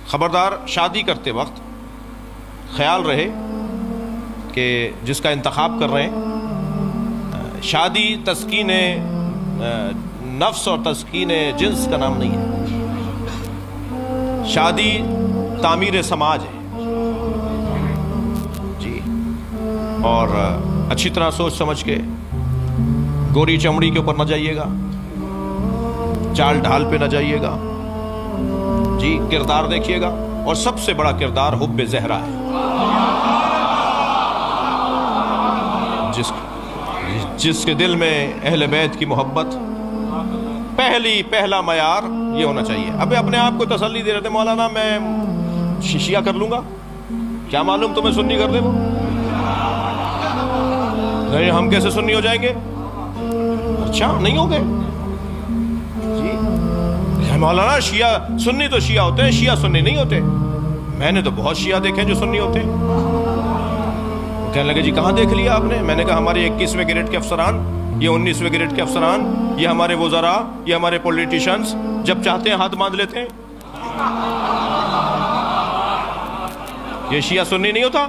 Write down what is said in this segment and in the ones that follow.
خبردار شادی کرتے وقت خیال رہے کہ جس کا انتخاب کر رہے ہیں، شادی تسکین نفس اور تسکین جنس کا نام نہیں ہے، شادی تعمیر سماج ہے جی۔ اور اچھی طرح سوچ سمجھ کے گوری چمڑی کے اوپر نہ جائیے گا، چال ڈھال پہ نہ جائیے گا جی، کردار دیکھیے گا، اور سب سے بڑا کردار حب زہرا ہے، جس کے دل میں اہل بیت کی محبت پہلا معیار یہ ہونا چاہیے۔ ابھی اپنے آپ کو تسلی دے رہے تھے مولانا میں شیعہ کر لوں گا، کیا معلوم تمہیں سنی کر دے وہ؟ نہیں، ہم کیسے سنی ہو جائیں گے؟ اچھا نہیں ہو گئے جی؟ مولانا شیعہ سنی تو شیعہ ہوتے ہیں، شیعہ سنی نہیں ہوتے۔ میں نے تو بہت شیعہ دیکھے جو سنی ہوتے ہیں۔ کہنے لگے جی کہاں دیکھ لیا آپ نے؟ میں نے کہا ہمارے 21ویں گریڈ کے افسران، یہ 19ویں گریڈ کے افسران، یہ ہمارے وزراء، یہ ہمارے پولیٹیشنز جب چاہتے ہیں ہاتھ باندھ لیتے ہیں۔ یہ شیعہ سنی نہیں ہوتا؟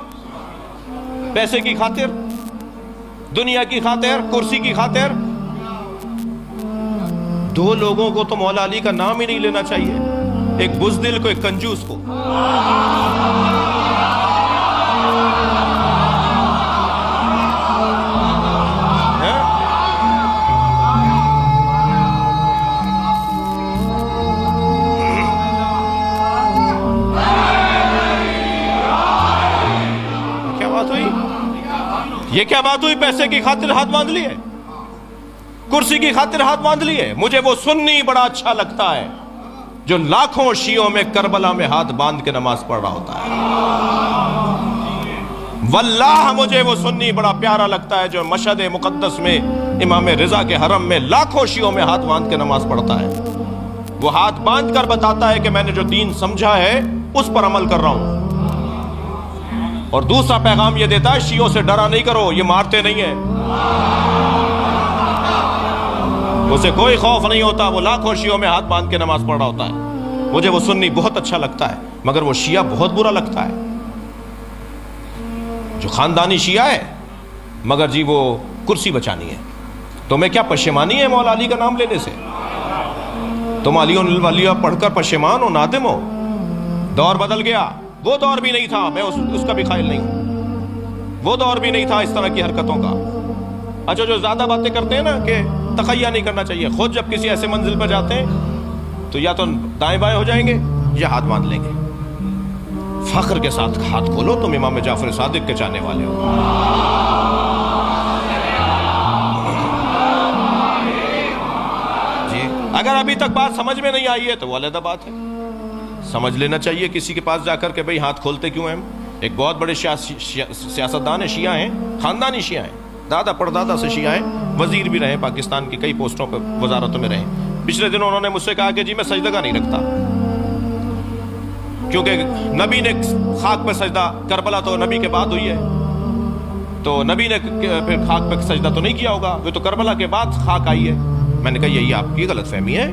پیسے کی خاطر، دنیا کی خاطر، کرسی کی خاطر۔ دو لوگوں کو تو مولا علی کا نام ہی نہیں لینا چاہیے، ایک بزدل کو، ایک کنجوس کو۔ یہ کیا بات ہوئی؟ پیسے کی خاطر ہاتھ باندھ لیے، کرسی کی خاطر ہاتھ باندھ لیے۔ مجھے وہ سنی بڑا اچھا لگتا ہے جو لاکھوں شیعوں میں کربلا میں ہاتھ باندھ کے نماز پڑھ رہا ہوتا ہے۔ واللہ مجھے وہ سنی بڑا پیارا لگتا ہے جو مشہد مقدس میں امام رضا کے حرم میں لاکھوں شیعوں میں ہاتھ باندھ کے نماز پڑھتا ہے۔ وہ ہاتھ باندھ کر بتاتا ہے کہ میں نے جو دین سمجھا ہے اس پر عمل کر رہا ہوں، اور دوسرا پیغام یہ دیتا ہے شیعوں سے ڈرا نہیں کرو، یہ مارتے نہیں ہیں، اسے کوئی خوف نہیں ہوتا، وہ لاکھوں شیعوں میں ہاتھ باندھ کے نماز پڑھ رہا ہوتا ہے۔ مجھے وہ سنی بہت اچھا لگتا ہے، مگر وہ شیعہ بہت برا لگتا ہے جو خاندانی شیعہ ہے مگر جی وہ کرسی بچانی ہے۔ تمہیں کیا پشیمانی ہے مولا علی کا نام لینے سے؟ تم علی الولیہ پڑھ کر پشیمان ہو، نادم ہو؟ دور بدل گیا، وہ دور بھی نہیں تھا، میں اس کا بھی قائل نہیں ہوں، وہ دور بھی نہیں تھا اس طرح کی حرکتوں کا۔ اچھا جو زیادہ باتیں کرتے ہیں نا کہ تخیہ نہیں کرنا چاہیے، خود جب کسی ایسے منزل پر جاتے ہیں تو یا تو دائیں بائیں ہو جائیں گے یا ہاتھ باندھ لیں گے۔ فخر کے ساتھ ہاتھ کھولو، تم امام جعفر صادق کے چاہنے والے ہو۔ جی اگر ابھی تک بات سمجھ میں نہیں آئی ہے تو وہ علیحدہ بات ہے، سمجھ لینا چاہیے کسی کے پاس جا کر کہ بھئی ہاتھ کھولتے کیوں ہیں ہم۔ ایک بہت بڑے سیاستدان ہیں، شیعہ ہیں، خاندانی شیعہ ہیں، دادا پردادا سے شیعہ ہیں، وزیر بھی رہے، پاکستان کی کئی پوسٹوں پر وزارتوں میں رہے۔ پچھلے دنوں انہوں نے مجھ سے کہا کہ جی میں سجدہ نہیں رکھتا، کیونکہ نبی نے خاک پہ سجدہ، کربلا تو نبی کے بعد ہوئی ہے، تو نبی نے پھر خاک پہ سجدہ تو نہیں کیا ہوگا، وہ تو کربلا کے بعد خاک آئی ہے۔ میں نے کہا یہی آپ کی غلط فہمی ہے،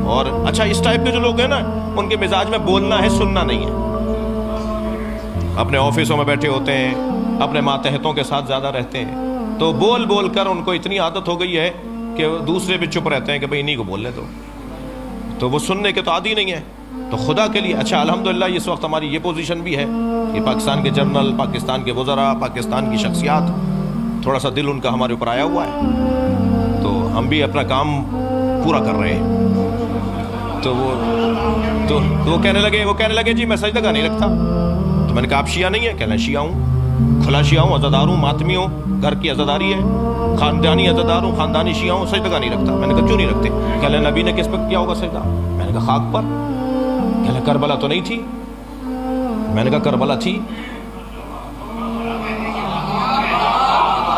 اور اچھا اس ٹائپ کے جو لوگ ہیں نا ان کے مزاج میں بولنا ہے، سننا نہیں ہے۔ اپنے آفسوں میں بیٹھے ہوتے ہیں، اپنے ماتحتوں کے ساتھ زیادہ رہتے ہیں، تو بول بول کر ان کو اتنی عادت ہو گئی ہے کہ دوسرے بھی چپ رہتے ہیں کہ بھئی انہی کو بولنے دو، تو وہ سننے کے تو عادی نہیں ہے۔ تو خدا کے لیے اچھا الحمدللہ اس وقت ہماری یہ پوزیشن بھی ہے کہ پاکستان کے جنرل، پاکستان کے وزراء، پاکستان کی شخصیات، تھوڑا سا دل ان کا ہمارے اوپر آیا ہوا ہے، تو ہم بھی اپنا کام پورا کر رہے ہیں۔ تو وہ کہنے لگے جی میں سجدہ نہیں رکھتا۔ تو میں نے کہا آپ شیعہ نہیں ہے؟ کہنا شیعہ ہوں، کھلا شیعہ ہوں، عزادار ہوں، ماتمی ہوں، گھر کی عزاداری ہے، خاندانی عزادار ہوں، خاندانی شیعہ ہوں، سجدہ نہیں رکھتا۔ میں نے کہا کیوں نہیں رکھتے؟ کہنا نبی نے کس پہ کیا ہوگا سجدہ؟ میں نے کہا خاک پر۔ کہنا کربلا تو نہیں تھی؟ میں نے کہا کربلا تھی،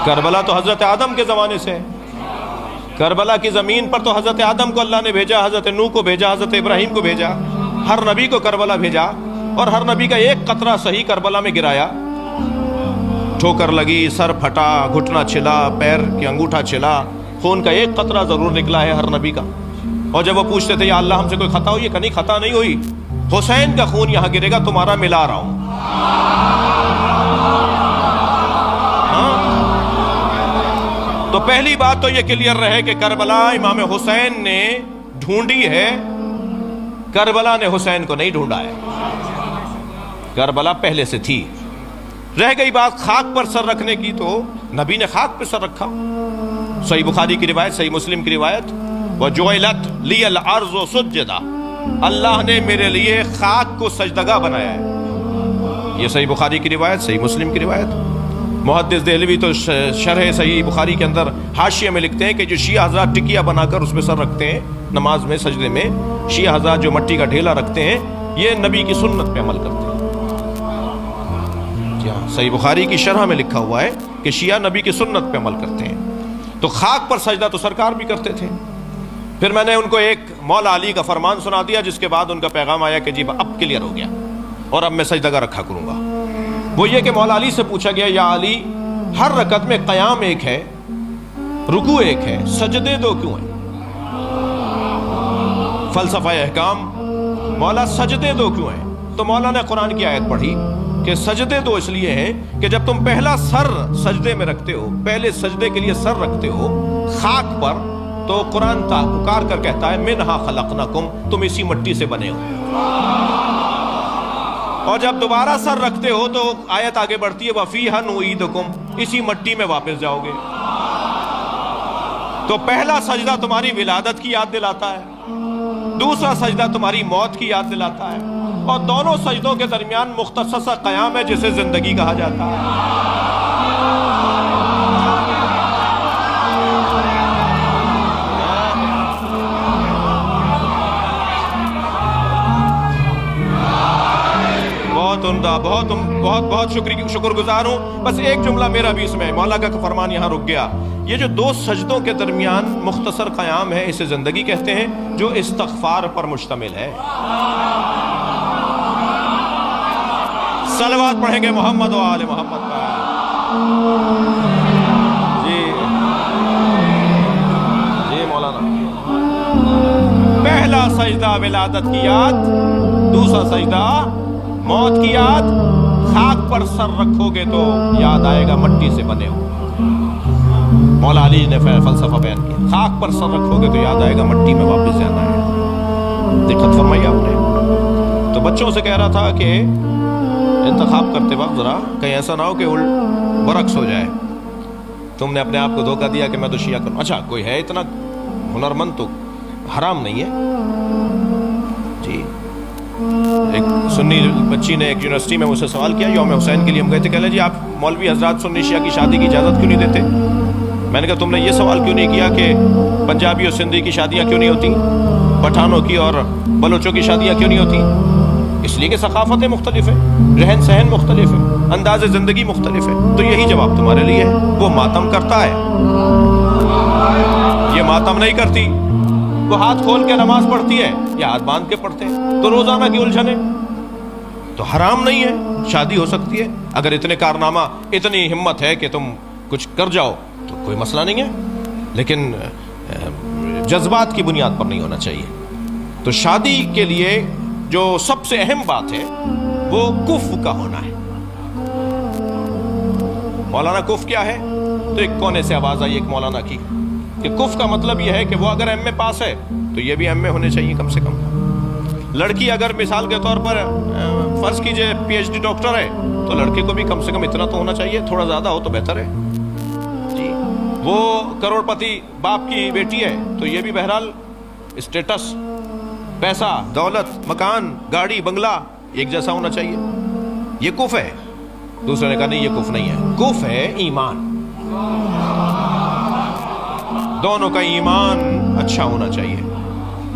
کربلا تو حضرت آدم کے زمانے سے ہے، کربلا کی زمین پر تو حضرت آدم کو اللہ نے بھیجا، حضرت نوح کو بھیجا، حضرت ابراہیم کو بھیجا، ہر نبی کو کربلا بھیجا، اور ہر نبی کا ایک قطرہ صحیح کربلا میں گرایا، ٹھوکر لگی، سر پھٹا، گھٹنا چھلا، پیر کی انگوٹھا چھلا، خون کا ایک قطرہ ضرور نکلا ہے ہر نبی کا۔ اور جب وہ پوچھتے تھے یا اللہ ہم سے کوئی خطا ہوئی ہے، کہ نہیں خطا نہیں ہوئی، حسین کا خون یہاں گرے گا، تمہارا ملا رہا ہوں. تو پہلی بات تو یہ کلیئر رہے کہ کربلا امام حسین نے ڈھونڈی ہے، کربلا نے حسین کو نہیں ڈھونڈا ہے. کربلا پہلے سے تھی. رہ گئی بات خاک پر سر رکھنے کی، تو نبی نے خاک پہ سر رکھا. صحیح بخاری کی روایت، صحیح مسلم کی روایت، وَجُعِلَتْ لِيَ الْأَرْضُ سُجَّدًا، اللہ نے میرے لیے خاک کو سجدگاہ بنایا ہے. یہ صحیح بخاری کی روایت، صحیح مسلم کی روایت. محدث دہلوی تو شرح صحیح بخاری کے اندر حاشیے میں لکھتے ہیں کہ جو شیعہ حضرات ٹکیا بنا کر اس پہ سر رکھتے ہیں نماز میں، سجدے میں، شیعہ حضرات جو مٹی کا ڈھیلا رکھتے ہیں، یہ نبی کی سنت پہ عمل کرتے ہیں. صحیح بخاری کی شرح میں لکھا ہوا ہے کہ شیعہ نبی کی سنت پہ عمل کرتے ہیں. تو خاک پر سجدہ تو سرکار بھی کرتے تھے. پھر میں نے ان کو ایک مولا علی کا فرمان سنا دیا، جس کے بعد ان کا پیغام آیا کہ جی اب کلیئر ہو گیا اور اب میں سجدہ رکھا کروں گا. وہ یہ کہ مولا علی سے پوچھا گیا، یا علی، ہر رکعت میں قیام ایک ہے، رکوع ایک ہے، سجدے دو کیوں ہیں؟ فلسفہ احکام، مولا سجدے دو کیوں ہیں؟ تو مولا نے قرآن کی آیت پڑھی کہ سجدے دو اس لیے ہیں کہ جب تم پہلا سر سجدے میں رکھتے ہو، پہلے سجدے کے لیے سر رکھتے ہو خاک پر، تو قرآن پکار کر کہتا ہے منہا خلقناکم، تم اسی مٹی سے بنے ہو. اور جب دوبارہ سر رکھتے ہو تو آیت آگے بڑھتی ہے وَفِيهَا نُعِيدُكُمْ، اسی مٹی میں واپس جاؤ گے. تو پہلا سجدہ تمہاری ولادت کی یاد دلاتا ہے، دوسرا سجدہ تمہاری موت کی یاد دلاتا ہے، اور دونوں سجدوں کے درمیان مختصر سا قیام ہے جسے زندگی کہا جاتا ہے. بہت عمدہ، بہت شکر گزار ہوں. بس ایک جملہ میرا بھی اس میں، مولا کا فرمان یہاں رک گیا. یہ جو دو سجدوں کے درمیان مختصر قیام ہے، اسے زندگی کہتے ہیں، جو استغفار پر مشتمل ہے. صلوات پڑھیں گے محمد و آل محمد پر. جی مولانا، پہلا سجدہ ولادت کی یاد، دوسرا سجدہ موت کی یاد. خاک پر سر رکھو گے تو یاد آئے گا مٹی سے بنے ہو. مولا علی نے فلسفہ بیان کیا، خاک پر سر رکھو گے تو یاد آئے گا مٹی میں واپس جانا ہے. دقت فرمائی آپ نے. تو بچوں سے کہہ رہا تھا کہ انتخاب کرتے وقت ذرا کہیں ایسا نہ ہو کہ برعکس ہو جائے، تم نے اپنے آپ کو دھوکہ دیا کہ میں تو شیعہ کروں. اچھا کوئی ہے اتنا ہنرمند تو حرام نہیں ہے. جی ایک سنی بچی نے ایک یونیورسٹی میں مجھ سے سوال کیا، یوم حسین کے لیے ہم گئے تھے، کہہ لیں جی آپ مولوی حضرات سنی شیعہ کی شادی کی اجازت کیوں نہیں دیتے؟ میں نے کہا تم نے یہ سوال کیوں نہیں کیا کہ پنجابی اور سندھی کی شادیاں کیوں نہیں ہوتی، پٹھانوں کی اور بلوچوں کی شادیاں کیوں نہیں ہوتی؟ اس لیے کہ ثقافتیں مختلف ہیں، رہن سہن مختلف ہے، انداز زندگی مختلف ہے. تو یہی جواب تمہارے لیے ہے. وہ ماتم کرتا ہے، یہ ماتم نہیں کرتی. وہ ہاتھ کھول کے نماز پڑھتی ہے یا ہاتھ باندھ کے پڑھتے ہیں. تو روزانہ کی الجھنیں، تو حرام نہیں ہے، شادی ہو سکتی ہے. اگر اتنے کارنامہ، اتنی ہمت ہے کہ تم کچھ کر جاؤ تو کوئی مسئلہ نہیں ہے، لیکن جذبات کی بنیاد پر نہیں ہونا چاہیے. تو شادی کے لیے جو سب سے اہم بات ہے وہ کف کا ہونا ہے. مولانا کف کیا ہے؟ تو ایک کونے سے آواز آئی ایک مولانا کی کہ کف کا مطلب یہ ہے کہ وہ اگر ایم اے پاس ہے تو یہ بھی ایم اے ہونے چاہیے کم سے کم. لڑکی اگر مثال کے طور پر فرض کیجئے پی ایچ ڈی ڈاکٹر ہے تو لڑکے کو بھی کم سے کم اتنا تو ہونا چاہیے، تھوڑا زیادہ ہو تو بہتر ہے. جی وہ کروڑ پتی باپ کی بیٹی ہے تو یہ بھی بہرحال اسٹیٹس، پیسہ، دولت، مکان، گاڑی، بنگلہ ایک جیسا ہونا چاہیے. یہ کف ہے. دوسرے نے کہا نہیں یہ کف نہیں ہے، کف ہے ایمان. دونوں کا ایمان اچھا ہونا چاہیے.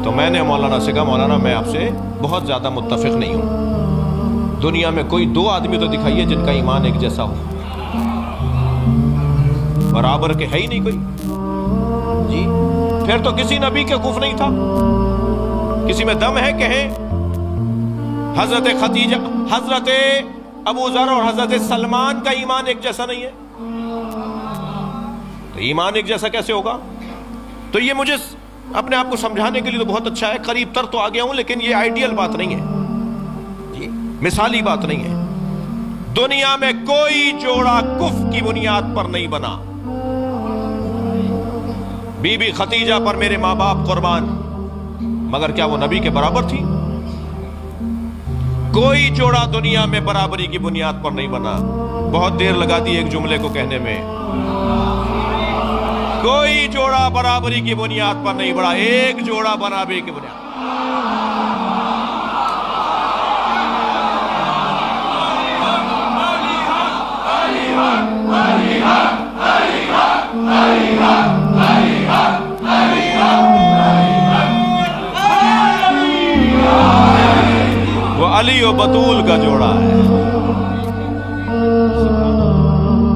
تو میں نے مولانا سے کہا مولانا میں آپ سے بہت زیادہ متفق نہیں ہوں. دنیا میں کوئی دو آدمی تو دکھائیے جن کا ایمان ایک جیسا ہو. برابر کے ہے ہی نہیں کوئی. جی پھر تو کسی نبی کے کف نہیں تھا. کسی میں دم ہے کہیں حضرت خدیجہ، حضرت ابو ذر اور حضرت سلمان کا ایمان ایک جیسا نہیں ہے. تو ایمان ایک جیسا کیسے ہوگا؟ تو یہ مجھے اپنے آپ کو سمجھانے کے لیے تو بہت اچھا ہے، قریب تر تو آ گیا ہوں، لیکن یہ آئیڈیل بات نہیں ہے. مثالی بات نہیں ہے. دنیا میں کوئی جوڑا کفر کی بنیاد پر نہیں بنا. بی بی خدیجہ پر میرے ماں باپ قربان، مگر کیا وہ نبی کے برابر تھی؟ کوئی جوڑا دنیا میں برابری کی بنیاد پر نہیں بنا. بہت دیر لگا دی ایک جملے کو کہنے میں. کوئی جوڑا برابری کی بنیاد پر نہیں بڑھا، ایک جوڑا برابری کی بنیاد. وہ علی و بطول کا جوڑا ہے.